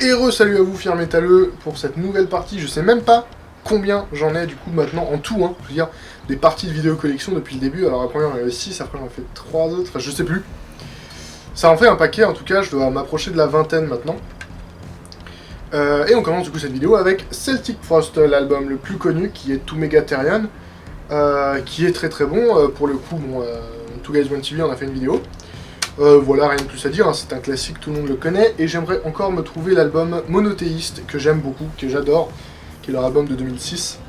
Salut à vous, fiers métalleux, pour cette nouvelle partie. Je sais même pas combien j'en ai du coup maintenant en tout, hein. Je veux dire, des parties de vidéo collection depuis le début. Alors la première j'en avait 6, après j'en ai fait 3 autres, enfin je sais plus. Ça en fait un paquet, en tout cas je dois m'approcher de la vingtaine maintenant. Et on commence du coup cette vidéo avec Celtic Frost, l'album le plus connu, qui est To Megatherion, qui est très très bon. Pour le coup, bon, Two Guys One TV en a fait une vidéo. Voilà, rien de plus à dire, hein, c'est un classique, tout le monde le connaît, et j'aimerais encore me trouver l'album Monothéiste, que j'aime beaucoup, que j'adore, qui est leur album de 2006.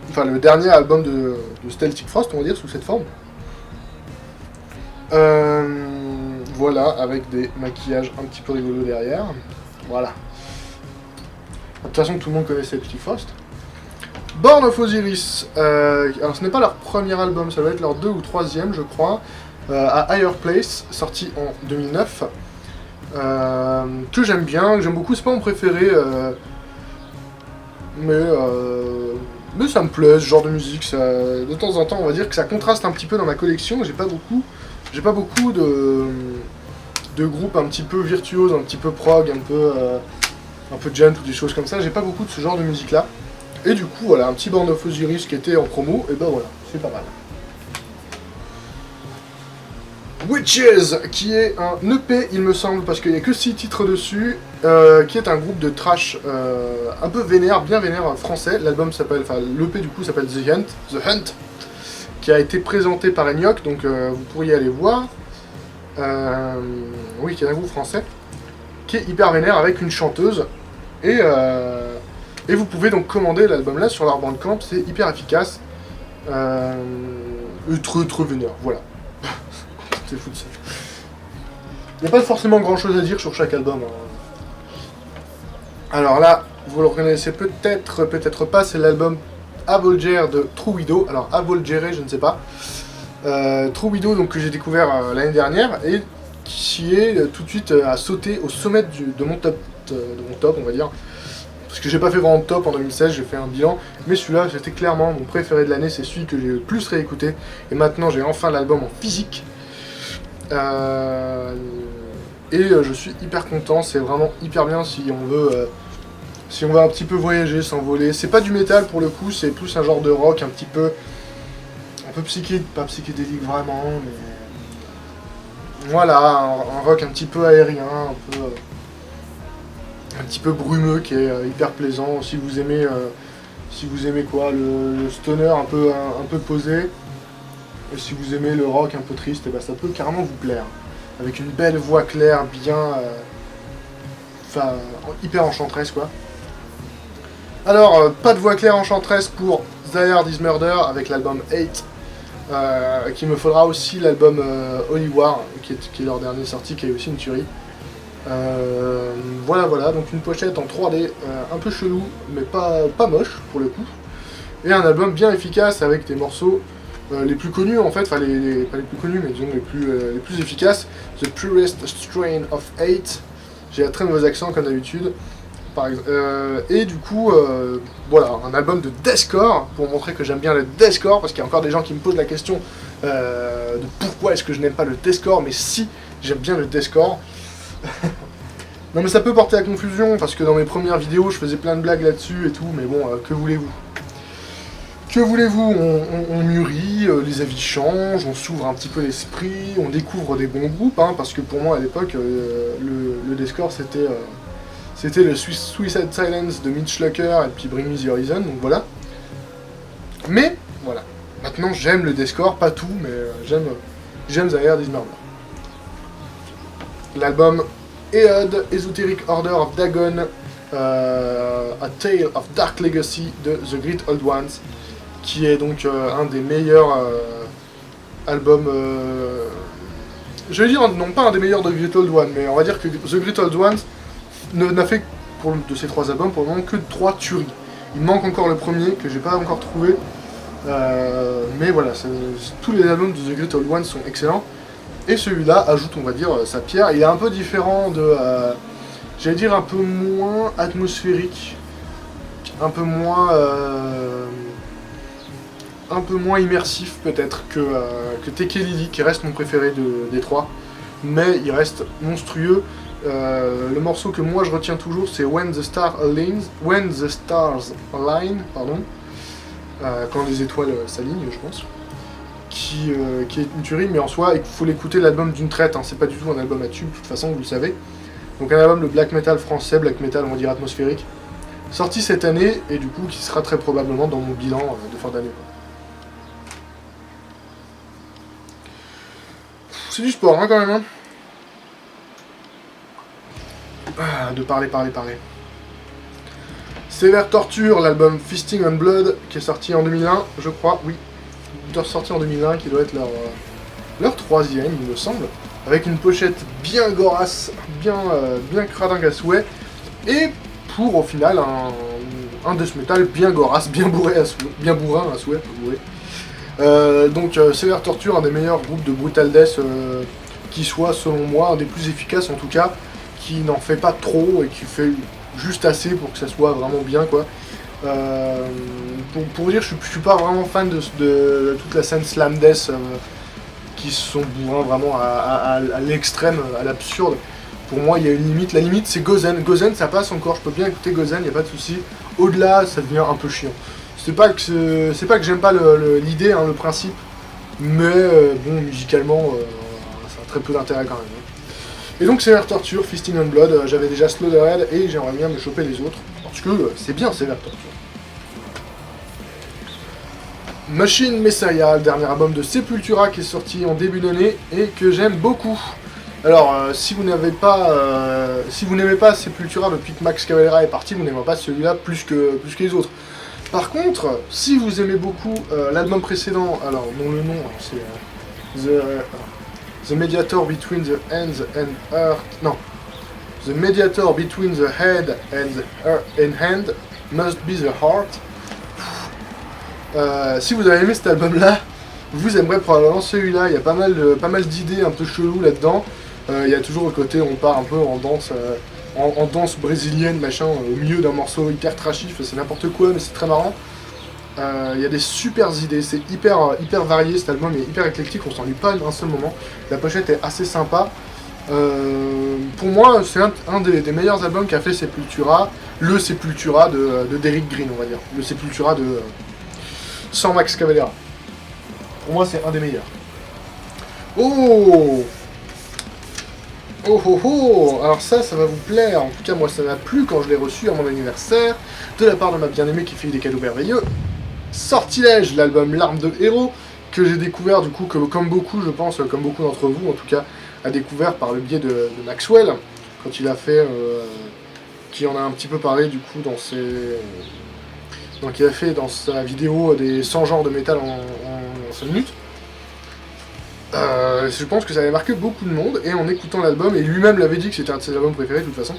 Enfin, le dernier album de Celtic Frost, on va dire, sous cette forme. Voilà, avec des maquillages un petit peu rigolos derrière. Voilà. De toute façon, tout le monde connaît Celtic Frost. Born of Osiris, alors ce n'est pas leur premier album, ça va être leur 2 ou 3e, je crois. À Higher Place, sorti en 2009, que j'aime bien, que j'aime beaucoup, c'est pas mon préféré, mais ça me plaît, ce genre de musique, ça, de temps en temps on va dire que ça contraste un petit peu dans ma collection, j'ai pas beaucoup de groupes un petit peu virtuoses, un petit peu prog, un peu gent ou des choses comme ça, j'ai pas beaucoup de ce genre de musique là, et du coup voilà, un petit Born of Osiris qui était en promo, et ben voilà, c'est pas mal. Witches, qui est un EP, il me semble, parce qu'il n'y a que 6 titres dessus, qui est un groupe de trash un peu vénère, bien vénère français. L'album s'appelle, enfin l'EP du coup s'appelle The Hunt, qui a été présenté par Enoch, donc vous pourriez aller voir. Oui, qui est un groupe français, qui est hyper vénère avec une chanteuse, et vous pouvez donc commander l'album là sur leur Bandcamp, c'est hyper efficace, trop vénère, voilà. C'est fou de ça. Il n'y a pas forcément grand chose à dire sur chaque album. Hein. Alors là, vous le reconnaissez peut-être, peut-être pas, c'est l'album Avolger de True Widow. Alors Avolgere, je ne sais pas. True Widow, donc, que j'ai découvert l'année dernière et qui est tout de suite à sauter au sommet de mon top, on va dire. Parce que j'ai pas fait vraiment de top en 2016, j'ai fait un bilan. Mais celui-là, c'était clairement mon préféré de l'année, c'est celui que j'ai le plus réécouté. Et maintenant, j'ai enfin l'album en physique. Je suis hyper content, c'est vraiment hyper bien si on veut un petit peu voyager, s'envoler. C'est pas du métal pour le coup, c'est plus un genre de rock un peu pas psychédélique vraiment, mais voilà, un rock un petit peu aérien, un petit peu brumeux qui est hyper plaisant. Si vous aimez quoi, le stoner un peu posé. Et si vous aimez le rock un peu triste, et ben ça peut carrément vous plaire. Avec une belle voix claire, bien... hyper enchanteresse, quoi. Alors, pas de voix claire enchanteresse pour The Hard Is Murder, avec l'album 8. Qu'il me faudra aussi l'album Holy War, qui est leur dernier sorti, qui est aussi une tuerie. Voilà, donc une pochette en 3D, un peu chelou, mais pas moche, pour le coup. Et un album bien efficace, avec des morceaux... les plus connus en fait, enfin pas les plus connus mais disons les plus efficaces, The Purest Strain of Hate, j'ai un très mauvais accent comme d'habitude, et du coup, voilà, un album de deathcore, pour montrer que j'aime bien le deathcore, parce qu'il y a encore des gens qui me posent la question de pourquoi est-ce que je n'aime pas le deathcore, mais si, j'aime bien le deathcore. Non mais ça peut porter à confusion, parce que dans mes premières vidéos, je faisais plein de blagues là-dessus et tout, mais bon, que voulez-vous ? Que voulez-vous, on mûrit, les avis changent, on s'ouvre un petit peu l'esprit, on découvre des bons groupes, hein, parce que pour moi à l'époque, le deathcore c'était le Suicide Silence de Mitch Lucker et puis Bring Me The Horizon, donc voilà. Mais, voilà, maintenant j'aime le deathcore, pas tout, mais j'aime The Hard Is Murder. L'album Eod, Esoteric Order of Dagon, A Tale of Dark Legacy de The Great Old Ones, qui est donc un des meilleurs albums, je vais dire non pas un des meilleurs de Great Old One, mais on va dire que The Great Old One n'a fait de ces 3 albums pour le moment que 3 tueries. Il manque encore le premier que j'ai pas encore trouvé, mais voilà, tous les albums de The Great Old One sont excellents, et celui-là ajoute, on va dire, sa pierre. Il est un peu différent de, j'allais dire un peu moins atmosphérique, un peu moins immersif peut-être que Teke Lili, qui reste mon préféré des 3, mais il reste monstrueux, Le morceau que moi je retiens toujours, c'est When the Stars Align, pardon, quand les étoiles s'alignent, je pense, qui est une tuerie, mais en soi, il faut l'écouter l'album d'une traite, hein, c'est pas du tout un album à tube, de toute façon, vous le savez. Donc un album de black metal français, black metal on va dire atmosphérique, sorti cette année, et du coup qui sera très probablement dans mon bilan de fin d'année. C'est du sport, hein, quand même, hein. Ah, de parler. Sévère Torture, l'album Feasting on Blood, qui est sorti en 2001, je crois, oui. Sorti en 2001, qui doit être leur troisième, il me semble. Avec une pochette bien gorasse, bien cradingue à souhait. Et pour, au final, un death metal bien gorasse, bien bourrin à souhait, donc Sévère Torture, un des meilleurs groupes de brutal death qui soit, selon moi, un des plus efficaces en tout cas, qui n'en fait pas trop et qui fait juste assez pour que ça soit vraiment bien, quoi. Pour vous dire, je suis pas vraiment fan de toute la scène slam death qui sont bourrins vraiment à l'extrême, à l'absurde. Pour moi, il y a une limite. La limite, c'est Gozen. Gozen, ça passe encore. Je peux bien écouter Gozen, il n'y a pas de souci. Au-delà, ça devient un peu chiant. C'est pas que j'aime pas l'idée, hein, le principe, mais bon, musicalement, ça a très peu d'intérêt quand même. Hein. Et donc Sévère Torture, Feasting on Blood, j'avais déjà Slaughterhead et j'aimerais bien me choper les autres, parce que c'est bien Sévère Torture. Machine Messiah, le dernier album de Sepultura qui est sorti en début d'année et que j'aime beaucoup. Alors, si vous n'aimez pas Sepultura depuis que Max Cavalera est parti, vous n'aimez pas celui-là plus que les autres. Par contre, si vous aimez beaucoup l'album précédent, alors dont le nom c'est The Mediator Between the Hands and Heart, non, The Mediator Between the Head and Hand Must Be the Heart. Si vous avez aimé cet album-là, vous aimerez probablement celui-là. Il y a pas mal d'idées un peu cheloues là-dedans. Il y a toujours le côté où on part un peu en danse. En danse brésilienne, machin, au milieu d'un morceau hyper trashy, c'est n'importe quoi, mais c'est très marrant. Il y a des super idées, c'est hyper varié, cet album est hyper éclectique, on s'ennuie pas un seul moment. La pochette est assez sympa. Pour moi, c'est un des meilleurs albums qu'a fait Sepultura, le Sepultura de Derrick Green, on va dire. Le Sepultura sans Max Cavalera. Pour moi, c'est un des meilleurs. Oh, alors ça va vous plaire. En tout cas, moi, ça m'a plu quand je l'ai reçu à mon anniversaire, de la part de ma bien-aimée qui fait des cadeaux merveilleux. Sortilège, l'album L'arme de héros, que j'ai découvert, du coup, comme beaucoup, je pense, comme beaucoup d'entre vous, en tout cas, a découvert par le biais de Maxwell, quand il a fait... qui en a un petit peu parlé, du coup, dans ses... Donc il a fait dans sa vidéo des 100 genres de métal en 5 minutes. Je pense que ça avait marqué beaucoup de monde, et en écoutant l'album, et lui-même l'avait dit que c'était un de ses albums préférés de toute façon,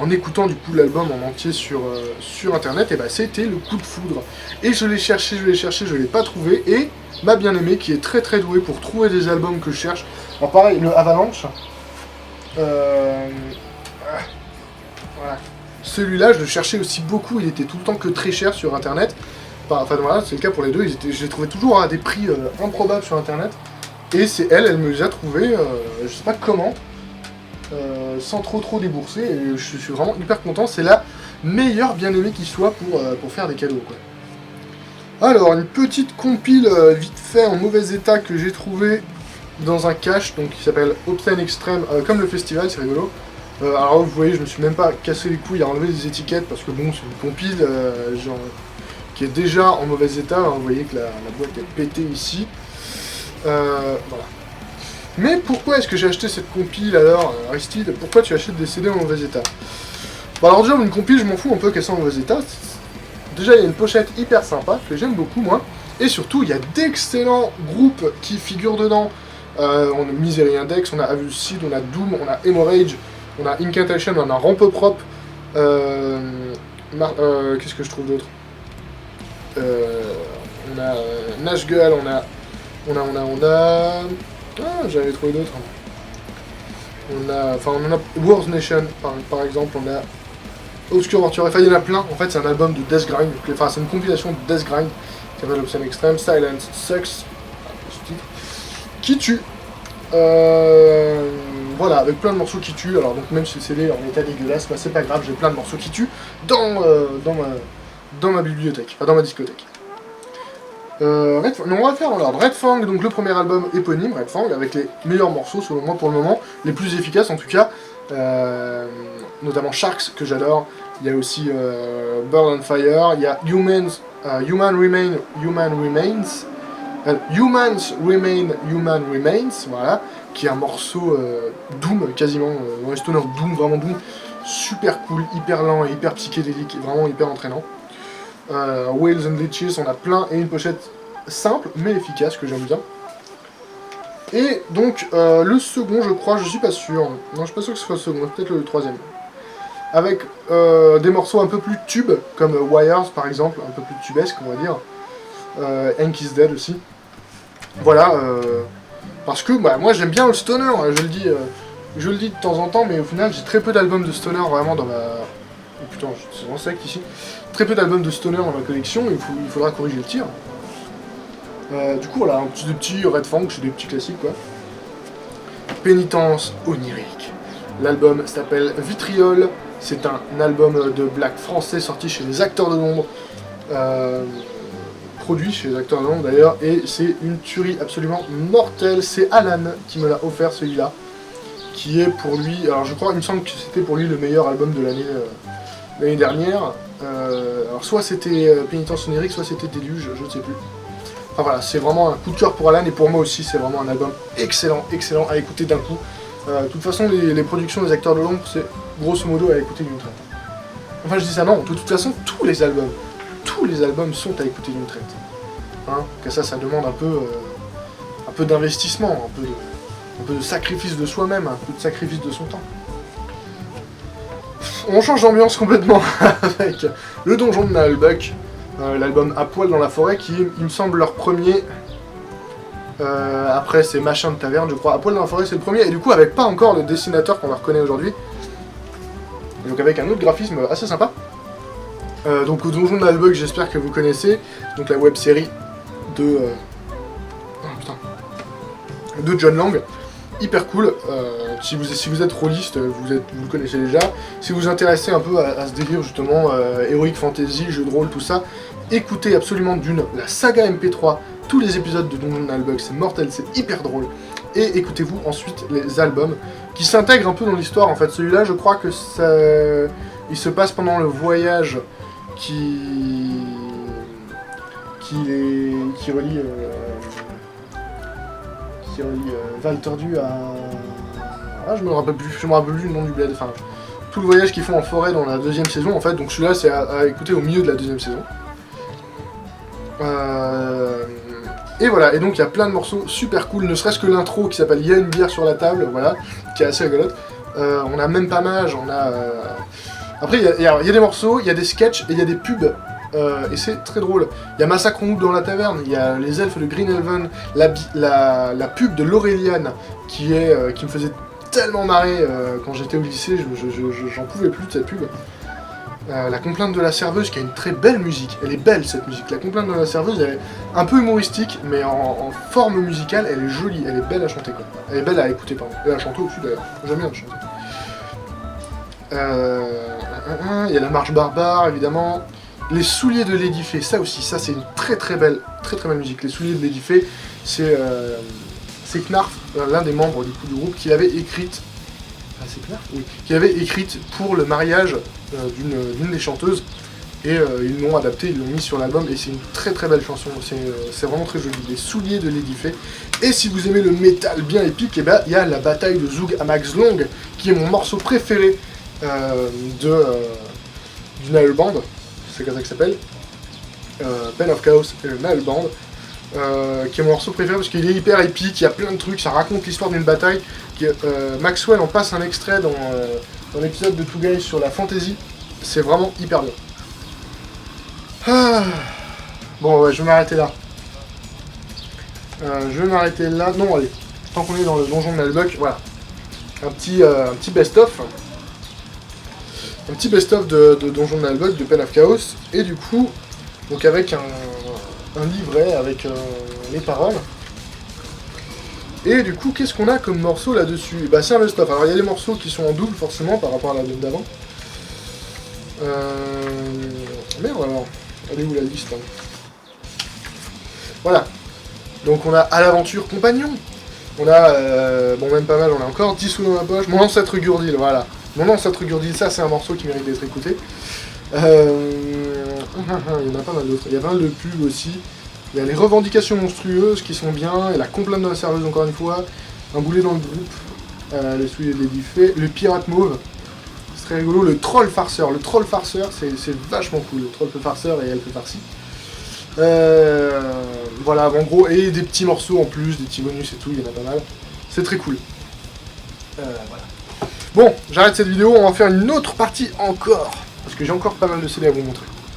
en écoutant du coup l'album en entier sur internet, et bah c'était le coup de foudre. Et je l'ai cherché, je l'ai pas trouvé, et ma bien-aimée qui est très très douée pour trouver des albums que je cherche. Alors pareil, le Avalanche, voilà. Celui-là je le cherchais aussi beaucoup, il était tout le temps que très cher sur internet. Enfin voilà, c'est le cas pour les deux, je les trouvais toujours à des prix improbables sur internet. Et c'est elle me les a trouvés, je sais pas comment, sans trop débourser, et je suis vraiment hyper content, c'est la meilleure bien-aimée qui soit pour faire des cadeaux, quoi. Alors, une petite compile vite fait en mauvais état que j'ai trouvé dans un cache, donc qui s'appelle Obscene Extreme, comme le festival, c'est rigolo. Alors vous voyez, je me suis même pas cassé les couilles à enlever les étiquettes, parce que bon, c'est une compile, genre... qui est déjà en mauvais état, hein, vous voyez que la boîte est pétée ici. Voilà. Mais pourquoi est-ce que j'ai acheté cette compile alors, Aristide? Pourquoi tu achètes des CD en mauvais état? Bon alors déjà, une compile, je m'en fous un peu qu'elle soit en mauvais état. Déjà, il y a une pochette hyper sympa, que j'aime beaucoup moi. Et surtout, il y a d'excellents groupes qui figurent dedans. On a Misery Index, on a Avulcid, on a Doom, on a Hemorrhage, on a Incantation, on a Rampeprop. Qu'est-ce que je trouve d'autre? On a Nashgull, on a... Ah, j'avais trouvé d'autres. On a Wars Nation, par exemple, on a Obscure Venture. Enfin, il y en a plein. En fait, c'est un album de Death Grind. Enfin, c'est une compilation de Death Grind qui s'appelle Obscene Extreme, Silence Sucks, qui tue. voilà, avec plein de morceaux qui tuent. Alors donc même si le CD est en état dégueulasse, bah, c'est pas grave, j'ai plein de morceaux qui tuent dans ma bibliothèque, enfin dans ma discothèque. On va faire dans l'ordre. Red Fang, donc le premier album éponyme, Red Fang, avec les meilleurs morceaux selon moi pour le moment, les plus efficaces en tout cas, notamment Sharks que j'adore. Il y a aussi Burn on Fire, il y a Humans Remain, Human Remains, voilà, qui est un morceau Doom, quasiment, dans les stoner Doom, vraiment Doom, super cool, hyper lent et hyper psychédélique, et vraiment hyper entraînant. Whales and Leeches, on a plein, et une pochette simple, mais efficace, que j'aime bien. Et donc, le second, je crois, je suis pas sûr, non, je suis pas sûr que ce soit le second, peut-être le troisième. Avec des morceaux un peu plus tubes, comme Wires par exemple, un peu plus tubesque on va dire. Hank is Dead aussi. Voilà, parce que bah, moi j'aime bien le stoner, hein, je le dis de temps en temps, mais au final j'ai très peu d'albums de stoner vraiment dans ma... Oh putain, c'est vraiment sec ici. Très peu d'albums de stoner dans ma collection, il faudra corriger le tir. Du coup voilà, des petits Red Fang, c'est des petits classiques quoi. Pénitence onirique. L'album s'appelle Vitriol. C'est un album de black français sorti chez les Acteurs de l'Ombre, produit chez les Acteurs de l'Ombre d'ailleurs, et c'est une tuerie absolument mortelle. C'est Alan qui me l'a offert celui-là, qui est pour lui, alors je crois, il me semble que c'était pour lui le meilleur album de l'année dernière. Alors soit c'était Pénitence onirique, soit c'était Déluge, je ne sais plus. Enfin voilà, c'est vraiment un coup de cœur pour Alan, et pour moi aussi c'est vraiment un album excellent à écouter d'un coup. De toute façon, les productions des Acteurs de l'Ombre, c'est grosso modo à écouter d'une traite. Enfin, je dis ça, non, de toute façon, tous les albums sont à écouter d'une traite. Hein, que ça demande un peu d'investissement, un peu de sacrifice de soi-même, un peu de sacrifice de son temps. On change d'ambiance complètement avec le donjon de Nalbuck, l'album À poil dans la forêt, qui, il me semble, leur premier... après c'est Machin de Taverne, je crois. À poil dans la forêt, c'est le premier, et du coup avec pas encore le dessinateur qu'on leur reconnaît aujourd'hui. Et donc avec un autre graphisme assez sympa. Donc au Donjon de Nalbuck, j'espère que vous connaissez, donc la web série de John Lang, hyper cool. Si vous êtes rôliste, vous le connaissez déjà. Si vous vous intéressez un peu à ce délire justement, Heroic Fantasy, jeu de rôle, tout ça, écoutez absolument la saga MP3, tous les épisodes de Donjon de Nalbuck, c'est mortel, c'est hyper drôle. Et écoutez-vous ensuite les albums qui s'intègrent un peu dans l'histoire. En fait, celui-là, je crois que il se passe pendant le voyage qui relie Val Tordu à... Ah, je me rappelle plus le nom du bled. Enfin, tout le voyage qu'ils font en forêt dans la deuxième saison, en fait. Donc celui-là, c'est à écouter au milieu de la deuxième saison. Et voilà, et donc il y a plein de morceaux super cool, ne serait-ce que l'intro qui s'appelle Il y a une bière sur la table, voilà, qui est assez rigolote. On a même pas mage, on a... Après, il y a des morceaux, il y a des sketchs et il y a des pubs. Et c'est très drôle. Il y a Massacre en août dans la taverne, il y a les elfes de Greenhaven, la pub de Laureliane qui me faisait tellement marrer quand j'étais au lycée, j'en pouvais plus de cette pub. La complainte de la serveuse qui a une très belle musique, elle est belle cette musique. La complainte de la serveuse, elle est un peu humoristique, mais en forme musicale, elle est jolie, elle est belle à chanter quoi. Elle est belle à écouter, pardon. Elle a chanté au-dessus d'ailleurs, j'aime bien chanter. Il y a la marche barbare évidemment. Les souliers de Lady Fay, ça aussi, ça c'est une très belle musique. Les souliers de Lady Fay, c'est Knarf, l'un des membres du groupe, qui l'avait écrite. Ah, c'est Knarf ? Oui. Qui l'avait écrite pour le mariage d'une des chanteuses. Et ils l'ont adapté, ils l'ont mis sur l'album. Et c'est une très belle chanson. C'est vraiment très joli. Les souliers de Lady Fay. Et si vous aimez le métal bien épique, et ben il y a la bataille de Zug Amax Long, qui est mon morceau préféré du Nile Band. C'est comme ça que ça s'appelle, Pen of Chaos et le Nile Band, qui est mon morceau préféré parce qu'il est hyper épique, il y a plein de trucs, ça raconte l'histoire d'une bataille. Maxwell en passe un extrait dans l'épisode de Two Guys sur la fantasy, c'est vraiment hyper bien. Bon, ouais, je vais m'arrêter là. Non, allez, tant qu'on est dans le donjon de Nalbuck, voilà. Un petit best-of. Un petit best-of de Donjon de Nalbuck, de Pen of Chaos, et du coup, donc avec un livret avec les paroles. Et du coup, qu'est-ce qu'on a comme morceau là-dessus? Bah, c'est un best-of. Alors, il y a des morceaux qui sont en double, forcément, par rapport à l'album d'avant. Merde, alors. Elle est où la liste, hein? Voilà. Donc, on a À l'aventure compagnon. On a, bon, même pas mal, on a encore 10 sous dans ma poche. Mon ancêtre Gurdil, voilà. Mon ancêtre Gurdil, ça, c'est un morceau qui mérite d'être écouté. Il y en a pas mal d'autres. Il y a pas mal de pubs aussi. Il y a les revendications monstrueuses qui sont bien, et la complainte de la serveuse encore une fois, un boulet dans le groupe, le soulier de Lady Fay, le pirate mauve, c'est très rigolo, le troll farceur, c'est vachement cool, le troll farceur et elle fait farci. Voilà, en gros, et des petits morceaux en plus, des petits bonus et tout, il y en a pas mal, c'est très cool. Voilà. Bon, j'arrête cette vidéo, on va faire une autre partie encore, parce que j'ai encore pas mal de CD à vous montrer.